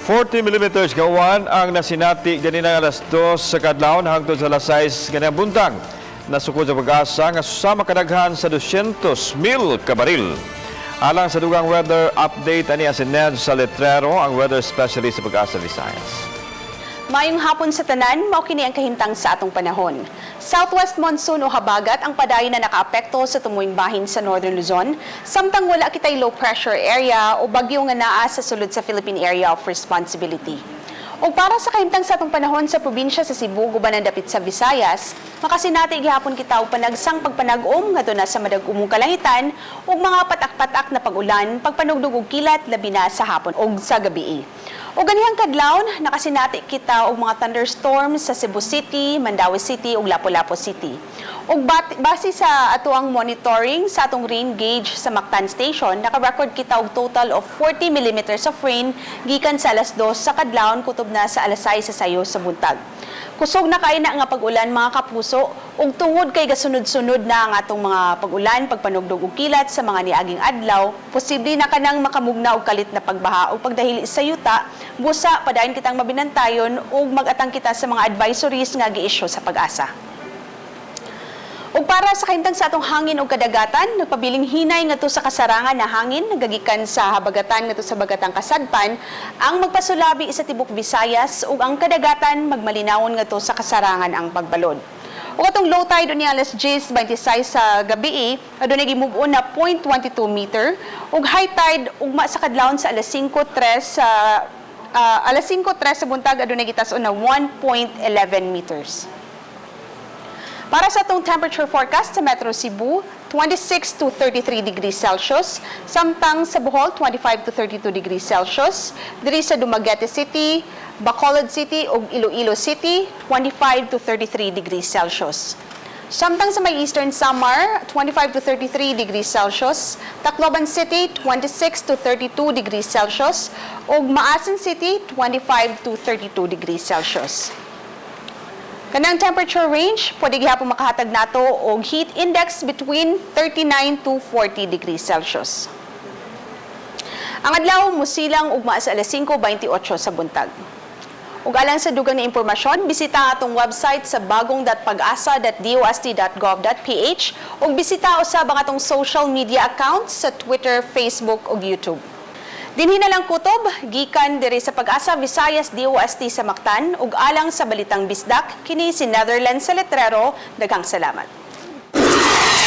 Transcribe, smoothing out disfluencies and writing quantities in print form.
40 millimeters gawan ang nasinati ganina alas 2 sa kadlawon hangtod sa alas 6 ganang buntag. Nasukod sa pag-asa nga susama kadaghan sa 200,000 ka baril. Alang sa dugang weather update ani si Ned Saletrero, ang weather specialist sa Pag-asa Visayas. Mayong hapon sa tanan, mao kini ang kahimtang sa atong panahon. Southwest monsoon o habagat ang padayon na nakaapekto sa tumuing bahin sa Northern Luzon, samtang wala kitay low pressure area o bagyo nga naa sa sulod sa Philippine Area of Responsibility. O para sa kahimtang sa atong panahon sa probinsya sa Cebu, guban ang dapit sa Visayas, makasinati gihapon kita og panagsang pagpanag-om ngadto na sa madag-umong kalangitan ug mga patak-patak na pag-ulan, pagpanugdog og kilat labi na sa hapon ug sa gabii. O ganihang kadlawon, nakasinati kita og mga thunderstorms sa Cebu City, Mandaue City ug Lapu-Lapu City. Ug base sa atuang monitoring sa atong rain gauge sa Mactan Station, naka-record kita og total of 40 millimeters of rain gikan sa alas 2 sa kadlawon kutob na sa alas 6 sa sayo sa buntag. Kusog na kay na nga pag-ulan mga kapuso ug tungod kay gasunod-sunod na ang atong mga pag-ulan, pagpanugdog og kilat sa mga niaging adlaw, posible na kanang makamugna og kalit na pagbaha o pagdahili sa yuta, busa padayon kitang mabinantayon ug mag-atang kita sa mga advisories nga gi-issue sa Pag-asa. Ug para sa kahimtang sa atong hangin ug kadagatan, nagpabiling hinay ngadto sa kasarangan na hangin nagagikan sa habagatan ngadto sa Bagatang Kasadpan ang magpasulabi sa tibok Visayas ug ang kadagatan magmalinawon ngadto sa kasarangan ang pagbalod. Ug atong low tide ni alas 10:26 sa gabi adunay gi-move on na 0.22 meter ug high tide ugma sa kadlawon sa alas 5:03 sa alas 5:03 sa buntag adunay gitas-on na 1.11 meters. Para sa atong temperature forecast sa Metro Cebu, 26 to 33 degrees Celsius, samtang sa Bohol 25 to 32 degrees Celsius, diri sa Dumaguete City, Bacolod City ug Iloilo City 25 to 33 degrees Celsius. Samtang sa may Eastern Samar 25 to 33 degrees Celsius, Tacloban City 26 to 32 degrees Celsius ug Maasin City 25 to 32 degrees Celsius. Kanang temperature range, pwede gihapon makahatag nato og heat index between 39 to 40 degrees Celsius. Ang adlaw musilang ugma sa alas 5:28 sa buntag. Ug alang sa dugang na impormasyon, bisita atong website sa bagong.pagasa.dost.gov.ph ug bisita usab ang atong social media accounts sa Twitter, Facebook ug YouTube. Dinhi na lang kutob, gikan diri sa Pag-asa Visayas DOST sa Mactan ug alang sa Balitang Bisdak, kini si Netherlands Saletrero, daghang salamat.